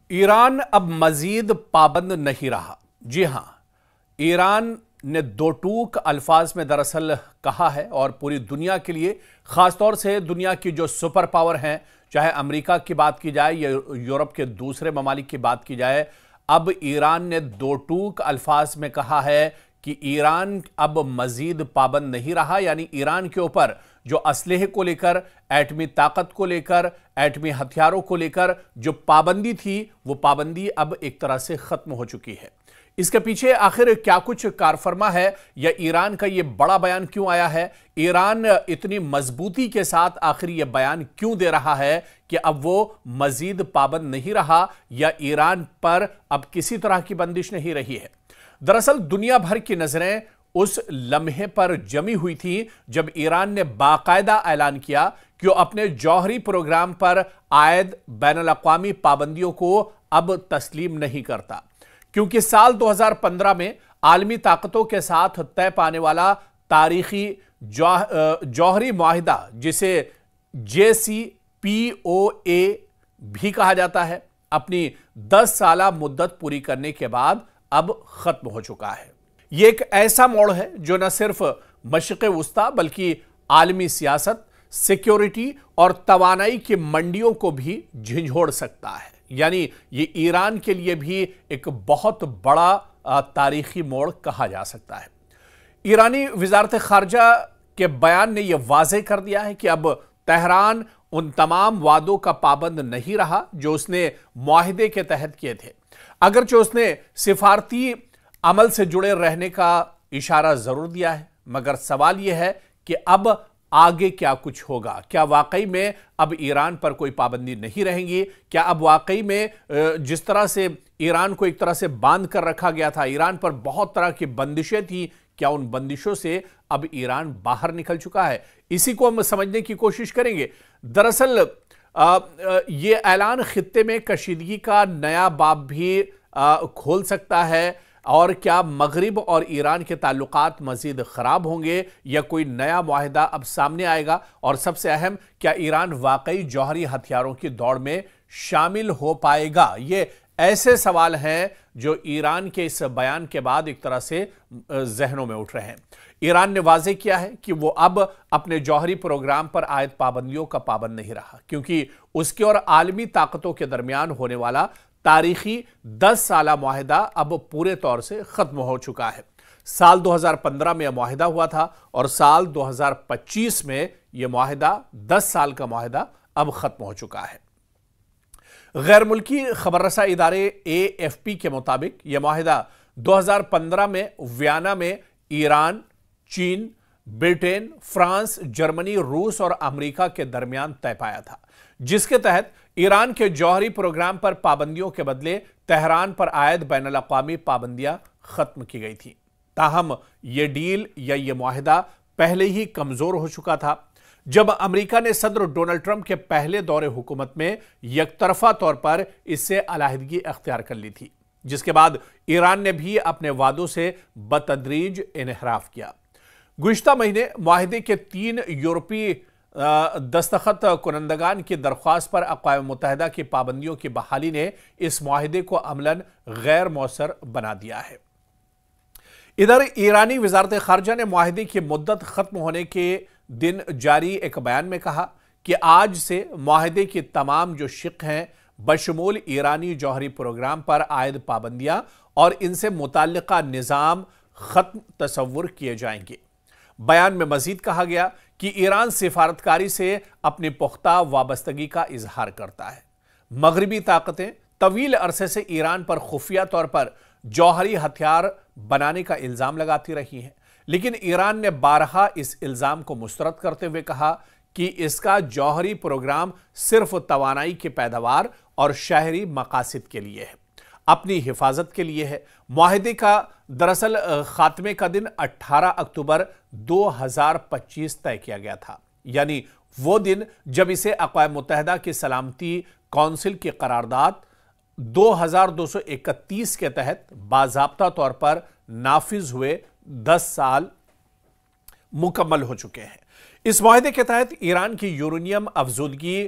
ایران اب مزید پابند نہیں رہا۔ جی ہاں، ایران نے دو ٹوک الفاظ میں دراصل کہا ہے اور پوری دنیا کے لیے، خاص طور سے دنیا کی جو سپر پاور ہیں، چاہے امریکہ کی بات کی جائے یا یورپ کے دوسرے ممالک کی بات کی جائے، اب ایران نے دو ٹوک الفاظ میں کہا ہے کہ ایران اب مزید پابند نہیں رہا، یعنی ایران کے اوپر جو اسلحے کو لے کر، ایٹمی طاقت کو لے کر، ایٹمی ہتھیاروں کو لے کر جو پابندی تھی، وہ پابندی اب ایک طرح سے ختم ہو چکی ہے۔ اس کے پیچھے آخر کیا کچھ کارفرما ہے، یا ایران کا یہ بڑا بیان کیوں آیا ہے؟ ایران اتنی مضبوطی کے ساتھ آخر یہ بیان کیوں دے رہا ہے کہ اب وہ مزید پابند نہیں رہا، یا ایران پر اب کسی طرح کی بندش نہیں رہی ہے؟ دراصل دنیا بھر کی نظریں اس لمحے پر جمی ہوئی تھی جب ایران نے باقاعدہ اعلان کیا کہ وہ اپنے جوہری پروگرام پر عائد بین الاقوامی پابندیوں کو اب تسلیم نہیں کرتا، کیونکہ سال 2015 میں عالمی طاقتوں کے ساتھ طے پانے والا تاریخی جوہری معاہدہ، جسے JCPOA بھی کہا جاتا ہے، اپنی 10 سالہ مدت پوری کرنے کے بعد اب ختم ہو چکا ہے۔ یہ ایک ایسا موڑ ہے جو نہ صرف مشرق وسطی بلکہ عالمی سیاست، سیکیورٹی اور توانائی کی منڈیوں کو بھی جھنجھوڑ سکتا ہے۔ یعنی یہ ایران کے لیے بھی ایک بہت بڑا تاریخی موڑ کہا جا سکتا ہے۔ ایرانی وزارت خارجہ کے بیان نے یہ واضح کر دیا ہے کہ اب تہران ان تمام وعدوں کا پابند نہیں رہا جو اس نے معاہدے کے تحت کیے تھے، اگرچہ اس نے سفارتی عمل سے جڑے رہنے کا اشارہ ضرور دیا ہے، مگر سوال یہ ہے کہ اب آگے کیا کچھ ہوگا؟ کیا واقعی میں اب ایران پر کوئی پابندی نہیں رہیں گی؟ کیا اب واقعی میں جس طرح سے ایران کو ایک طرح سے باندھ کر رکھا گیا تھا، ایران پر بہت طرح کی بندشیں تھیں، کیا ان بندشوں سے اب ایران باہر نکل چکا ہے؟ اسی کو ہم سمجھنے کی کوشش کریں گے۔ دراصل یہ اعلان خطے میں کشیدگی کا نیا باب بھی کھول سکتا ہے، اور کیا مغرب اور ایران کے تعلقات مزید خراب ہوں گے، یا کوئی نیا معاہدہ اب سامنے آئے گا؟ اور سب سے اہم، کیا ایران واقعی جوہری ہتھیاروں کی دوڑ میں شامل ہو پائے گا؟ یہ ایسے سوال ہیں جو ایران کے اس بیان کے بعد ایک طرح سے ذہنوں میں اٹھ رہے ہیں۔ ایران نے واضح کیا ہے کہ وہ اب اپنے جوہری پروگرام پر عائد پابندیوں کا پابند نہیں رہا، کیونکہ اس کے اور عالمی طاقتوں کے درمیان ہونے والا تاریخی 10 سالہ معاہدہ اب پورے طور سے ختم ہو چکا ہے۔ سال 2015 میں یہ معاہدہ ہوا تھا، اور سال 2025 میں یہ معاہدہ 10 سال کا معاہدہ اب ختم ہو چکا ہے۔ غیر ملکی خبر رساں ادارے AFP کے مطابق یہ معاہدہ 2015 میں ویانا میں ایران، چین، برطانیہ، فرانس، جرمنی، روس اور امریکہ کے درمیان طے پایا تھا، جس کے تحت ایران کے جوہری پروگرام پر پابندیوں کے بدلے تہران پر عائد بین الاقوامی پابندیاں ختم کی گئی تھیں۔ تاہم یہ ڈیل یا یہ معاہدہ پہلے ہی کمزور ہو چکا تھا جب امریکہ نے صدر ڈونلڈ ٹرمپ کے پہلے دور حکومت میں یک طرفہ طور پر اس سے علیحدگی اختیار کر لی تھی، جس کے بعد ایران نے بھی اپنے وعدوں سے بتدریج انحراف کیا۔ گزشتہ مہینے معاہدے کے 3 یورپی دستخط کنندگان کی درخواست پر اقوام متحدہ کی پابندیوں کی بحالی نے اس معاہدے کو عملاً غیر مؤثر بنا دیا ہے۔ ادھر ایرانی وزارت خارجہ نے معاہدے کی مدت ختم ہونے کے دن جاری ایک بیان میں کہا کہ آج سے معاہدے کی تمام جو شق ہیں، بشمول ایرانی جوہری پروگرام پر عائد پابندیاں اور ان سے متعلقہ نظام ختم تصور کیے جائیں گے۔ بیان میں مزید کہا گیا کہ ایران سفارتکاری سے اپنی پختہ وابستگی کا اظہار کرتا ہے۔ مغربی طاقتیں طویل عرصے سے ایران پر خفیہ طور پر جوہری ہتھیار بنانے کا الزام لگاتی رہی ہیں، لیکن ایران نے بارہا اس الزام کو مسترد کرتے ہوئے کہا کہ اس کا جوہری پروگرام صرف توانائی کی پیداوار اور شہری مقاصد کے لیے ہے، اپنی حفاظت کے لیے ہے۔ معاہدے کا دراصل خاتمے کا دن 18 اکتوبر 2025 طے کیا گیا تھا، یعنی وہ دن جب اسے اقوام متحدہ کی سلامتی کونسل کی قرارداد 2231 کے تحت باضابطہ طور پر نافذ ہوئے 10 سال مکمل ہو چکے ہیں۔ اس معاہدے کے تحت ایران کی یورینیم افزودگی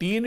3